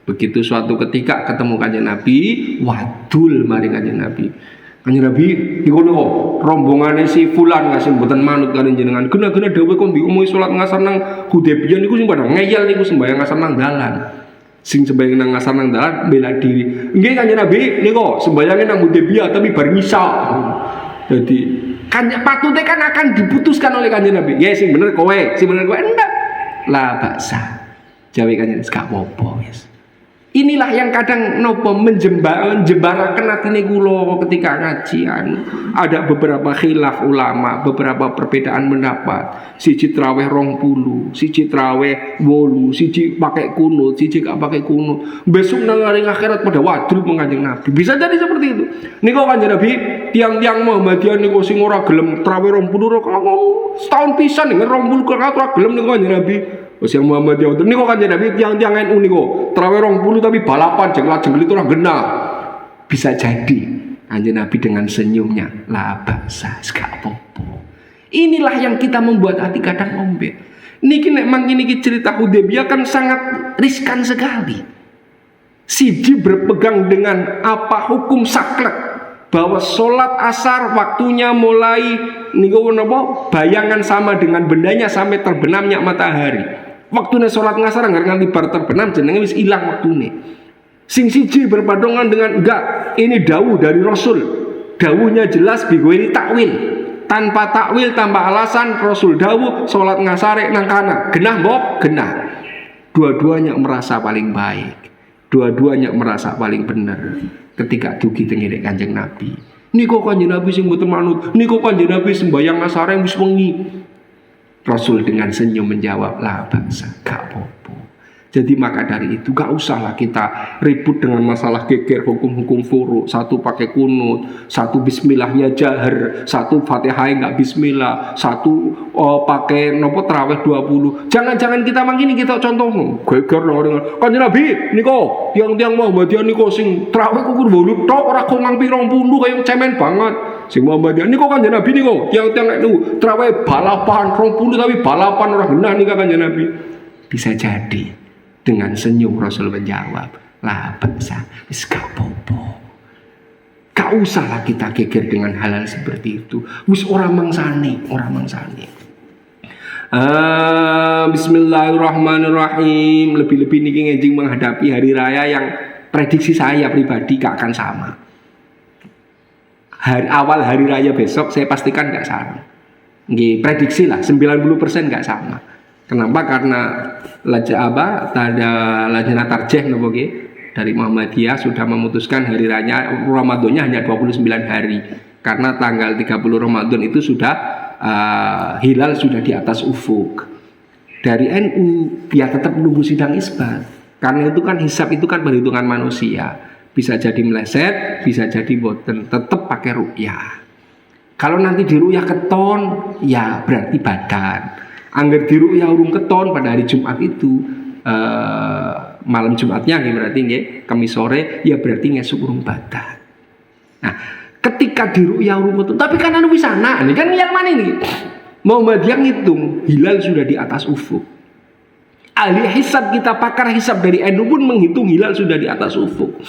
Begitu suatu ketika ketemu Kanjeng Nabi, wadul maring Kanjeng Nabi. Kanjeng Nabi niku lho rombongane si fulan ngasih mboten manut kalian jenengan. Guna-guna dawuh kon diomongi salat ngasar nang Hudaybiyah niku sing padha ngeyel niku sembahyang ngasar nang dalan. Sing sembahyang nang ngasar nang dalan bela diri. Nggih Kanjeng Nabi niku sembayange nang Hudaybiyah tapi bar ngisa. Jadi kan patutnya kan akan diputuskan oleh Kanjeng Nabi. Ya sing bener kowe, enggak. La baksa. Jawe Kanjeng gak apa-apa wis. Inilah yang kadang nopo menjembarakan atine kula ketika ngajian. Ada beberapa khilaf ulama, beberapa perbedaan pendapat. Siji traweh 20, siji traweh 8, siji pakai kunut, siji gak pakai kunut. Besok nang aring akhirat pada wadul Kanjeng Nabi. Bisa jadi seperti itu. Niku Kanjeng Nabi tiang-tiang Muhammadiyah niku sing ora gelem traweh 20 rakaat setahun pisan ning 20 rakaat ora gelem niku Kanjeng Nabi. Wis yang Muhammadiyah niku Kanjeng Nabi tiang-tiang NU niku traweh 20 tapi balapan jenglat-jenglit ora genah. Bisa jadi Kanjeng Nabi dengan senyumnya la basa gak apa-apa. Inilah yang kita membuat hati kadang ombek. Niki nek mangke niki cerita Hudaybiyah kan sangat riskan sekali. Siji berpegang dengan apa hukum saklek bahwa sholat asar waktunya mulai niku napa bayangan sama dengan bendanya sampai terbenamnya matahari. Waktune sholat ngasar anggar nganti bar terbenam jenenge wis ilang waktune. Sing siji berpadangan dengan enggak ini dawuh dari Rasul. Dawuhnya jelas bigwiri takwil. Tanpa takwil, tanpa alasan Rasul dawuh sholat ngasare nang kana. Genah mbok? Genah. Dua-duanya merasa paling baik. Dua-duanya merasa paling benar ketika dugi tengene Kanjeng Nabi. Niku Kanjeng Nabi sing mboten manut, niku Kanjeng Nabi sembayang asar wis wengi. Rasul dengan senyum menjawab, la bangsa, gak apa-apa. Jadi maka dari itu gak usahlah kita ribut dengan masalah geger hukum-hukum furu. Satu pakai kunut, satu bismillahnya jahar, satu fatihahnya gak bismillah, satu pakai nopo terawih 20. Jangan-jangan kita mangkini kita contoh geger orang Kanjeng Nabi niko tiang-tiang Muhammadiyah niko sing terawih kukur bolu tok ora kongang pirang puluh kaya cemen banget. Sing Muhammadiyah niko Kanjeng Nabi niko tiang-tiang itu terawih balapan 20 tapi balapan ora genah nika Kanjeng Nabi. Bisa jadi dengan senyum Rasul menjawab, lah bangsa, wis gak apa-apa. Gak usahlah kita geger dengan hal-hal seperti itu. Wis ora mangsane. Bismillahirrahmanirrahim. Lebih-lebih niki ngejing menghadapi hari raya yang prediksi saya pribadi gak akan sama. Awal hari raya besok saya pastikan gak sama. Nggih, prediksi lah 90% gak sama. Kenapa? Karena lajnah tarjih nopo nggih dari Muhammadiyah sudah memutuskan hari raya Ramadannya hanya 29 hari. Karena tanggal 30 Ramadan itu sudah hilal sudah di atas ufuk. Dari NU ya tetap menunggu sidang isbat. Karena itu kan hisab itu kan perhitungan manusia. Bisa jadi meleset, bisa jadi boten, tetap pakai ru'yah. Kalau nanti di ru'yah keton, ya berarti badan. Angger di ru'yah urung keton pada hari Jumat itu, malam Jumatnya berarti nggih, Kamis sore, ya berarti ngesuk urung badan. Nah, ketika di ru'yah urung keton, tapi kan anu wisana, ini kan yang mana ini? Muhammadiyah ngitung hilal sudah di atas ufuk. Ahli hisab kita, pakar hisab dari NU pun menghitung hilal sudah di atas ufuk.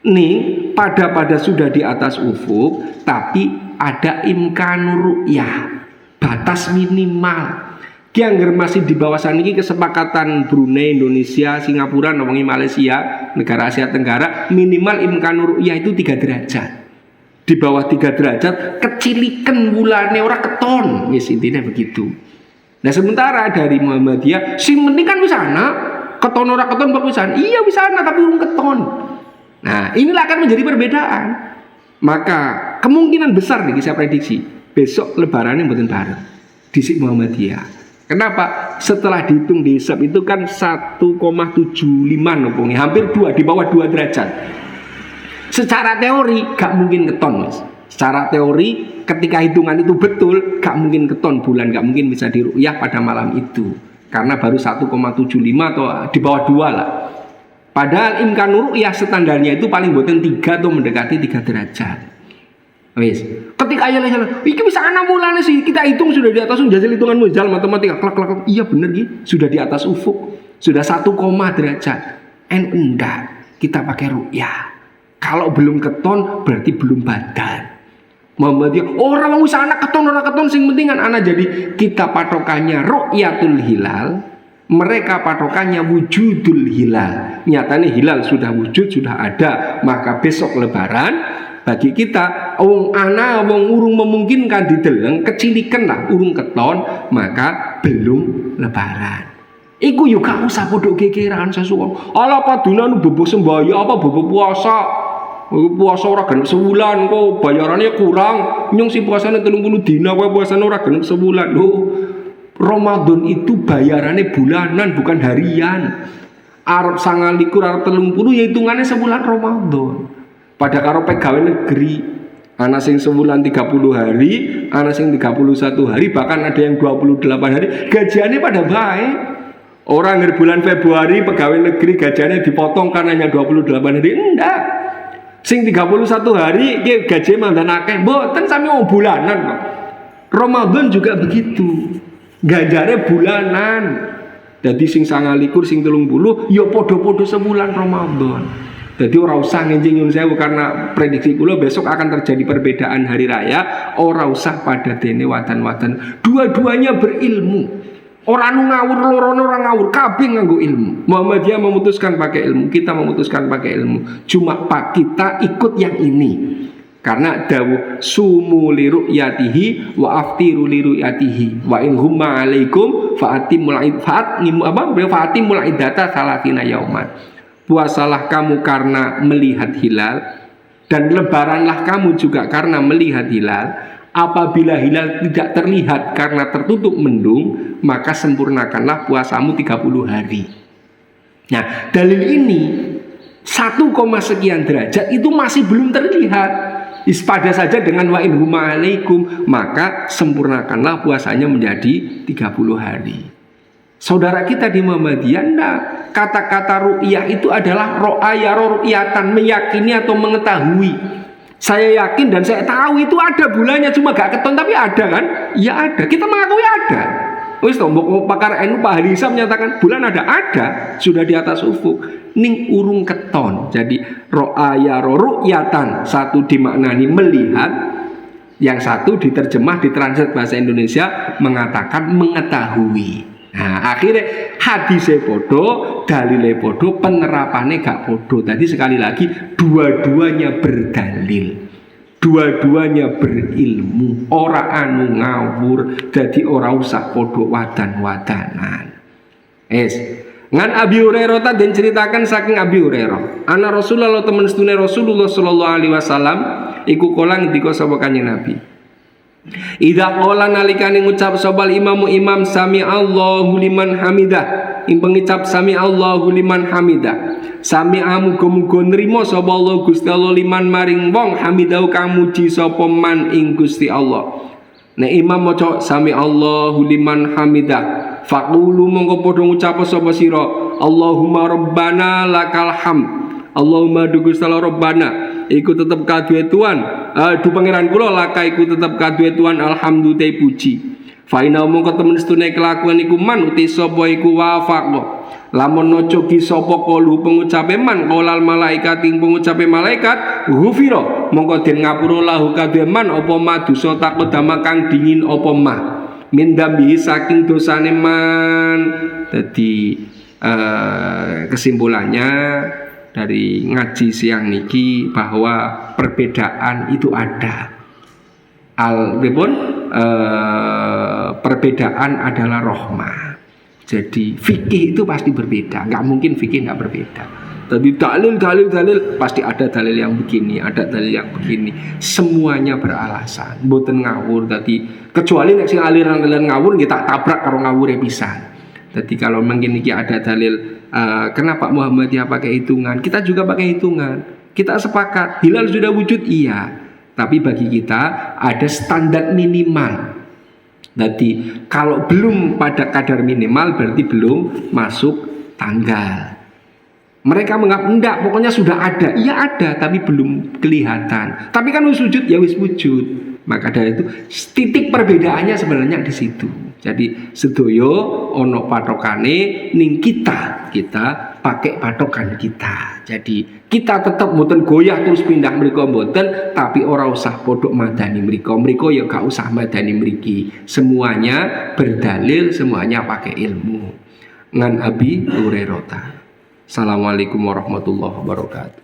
Nih pada sudah di atas ufuk, tapi ada imkan ru'yah, batas minimal. Ki angger masih di bawah saniki kesepakatan Brunei, Indonesia, Singapura, nawangi Malaysia, negara Asia Tenggara, minimal imkan ru'yah itu 3 derajat. Di bawah 3 derajat kecilikan bulane ora keton, wis intinya begitu. Nah sementara dari Muhammadiyah sing penting kan wisana, keton ora keton kok wisana. Iya wisana tapi urung keton. Nah inilah akan menjadi perbedaan. Maka kemungkinan besar nih saya prediksi besok lebarannya mboten bareng di Muhammadiyah. Kenapa? Setelah dihitung di hisab itu kan 1,75 nopongnya, hampir 2, di bawah 2 derajat. Secara teori gak mungkin keton mas. Secara teori ketika hitungan itu betul gak mungkin keton bulan, gak mungkin bisa diru'yah pada malam itu. Karena baru 1,75 atau di bawah 2 lah. Padahal imkan ru'yah standarnya itu paling boten 3 atau mendekati 3 derajat. Wis. Ketika ayo iki bisa 6 bulan sih, kita hitung sudah di atas jajal hitunganmu jal matematika klak. Iya bener gitu, sudah di atas ufuk. Sudah 1, derajat. Enggak, kita pakai ru'yah. Kalau belum keton berarti belum badan. Muhammadiyah orang mau sana keton ora keton sing penting kan ana, jadi kita patokannya ru'yatul hilal, mereka patokannya wujudul hilal. Nyatanya hilal sudah wujud, sudah ada, maka besok lebaran bagi kita wong ana wong urung memungkinkan dideleng kecilikan lah urung keton, maka belum lebaran. Iku yo gak usah podo gegeran sesuatu. Ala padunan bobo sembahyang apa bobo puasa. Puasa ora genep sebulan kok bayarannya kurang. Nyong si puasane 30 dina kowe puasane ora genep sebulan. Lho, Ramadan itu bayarannya bulanan bukan harian. Arab 29 Arab 30 ya hitungannya sebulan Ramadan. Pada karo pegawai negeri ana sing sebulan 30 hari, ana sing 31 hari, bahkan ada yang 28 hari, gajiannya pada baik. Orang di bulan Februari pegawai negeri gajiannya dipotong karena hanya 28 hari, enggak. Sing 31 hari ki gaji mandan akeh, mboten sami wong bulanan kok. Ramadan juga begitu. Ganjare bulanan. Jadi sing 29 sing 30 ya padha-padha sebulan Ramadan. Jadi ora usah ngenjing nyun sewu karena prediksi kula besok akan terjadi perbedaan hari raya, ora usah pada dene wadan-wadan. Dua-duanya berilmu. Orang ngawur lorone orang ngawur, kabeh nganggo ilmu. Muhammadiyah memutuskan pakai ilmu, kita memutuskan pakai ilmu. Cuma pak kita ikut yang ini. Karena dawuh sumu li ru'yatihi wa aftiru li ru'yatihi wa in humma alaikum fa'atimul iddata salatina yauman. Puasalah kamu karena melihat hilal dan lebaranlah kamu juga karena melihat hilal. Apabila hilal tidak terlihat karena tertutup mendung, maka sempurnakanlah puasamu 30 hari. Nah, dalil ini 1, sekian derajat itu masih belum terlihat. Ispada saja dengan wa in huma alaikum, maka sempurnakanlah puasanya menjadi 30 hari. Saudara kita di Muhammadiyah, kata-kata ru'yah itu adalah ro'aya ru'yatan, meyakini atau mengetahui. Saya yakin dan saya tahu itu ada bulannya, cuma gak keton tapi ada kan? Ya ada, kita mengakui ada. Wis tombok pakar NU Pak Halisa menyatakan bulan ada, sudah di atas ufuk. Ning urung keton. Jadi ro'aya ru'yatan, satu dimaknani melihat, yang satu diterjemah ditranslate bahasa Indonesia mengatakan mengetahui. Nah, akhirnya hadisnya podo, dalilnya podo, penerapannya gak podo. Tadi sekali lagi dua-duanya berdalil, dua-duanya berilmu. Ora anu ngawur, jadi ora usah podo wadan-wadanan. Ngan Abi Hurairah tadi ceritakan saking Abi Hurairah. Ana Rasulullah temen setune Rasulullah sallallahu alaihi wasallam iku kala ngendika sapa Kanjeng Nabi. Idza qala nalikane ngucap sapa imamu imam sami Allahu liman hamidah. ing pengicap sami Allahu liman hamida. Sami muga-muga nrimo sapa Allah Gusti Allah liman maring wong hamidau kang muji sapa man ing Gusti Allah. Nek imam maca sami Allahu liman hamida, faqulu mongko padha ngucap sapa sira Allahumma rabbana lakal hamd. Allahumma Gusti Allah rabbana iku tetep kaduwe Tuhan. Du pangeran kula laka iku tetep kaduwe Tuhan alhamdulillah puji. Faina mongko temen setune kelakuan iku man uti sapa iku wafaq. Lamun nojogi sapa kalu pengucape man kolal malaikat ing pengucape malaikat ghufira mongko den ngapura lahu kadhe man apa madosa takodama kang dingin apa mah min dambi saking dosane man. Dadi kesimpulannya dari ngaji siang niki bahwa perbedaan itu ada. Perbedaan adalah rahmah. Jadi fikih itu pasti berbeda, nggak mungkin fikih nggak berbeda. Tapi dalil pasti ada dalil yang begini, ada dalil yang begini. Semuanya beralasan, mboten ngawur. Tadi kecuali nek sing aliran ngawur kita tabrak karo ngawure pisan. Jadi kalau mungkin ini ada dalil kenapa Muhammadiyah pakai hitungan, kita juga pakai hitungan. Kita sepakat hilal sudah wujud, iya. Tapi bagi kita ada standar minimal. Jadi kalau belum pada kadar minimal berarti belum masuk tanggal. Mereka menganggap enggak, pokoknya sudah ada. Iya ada, tapi belum kelihatan. Tapi kan wis wujud, ya wis wujud. Maka dari itu titik perbedaannya sebenarnya di situ. Jadi sedoyo ono patokane ning kita pakai patokan kita. Jadi kita tetap mboten goyah terus pindah mriko mboten, tapi ora usah podok madani mriko ya gak usah madani mriki. Semuanya berdalil, semuanya pakai ilmu. Ngan Abi Hurairah. Assalamualaikum warahmatullahi wabarakatuh.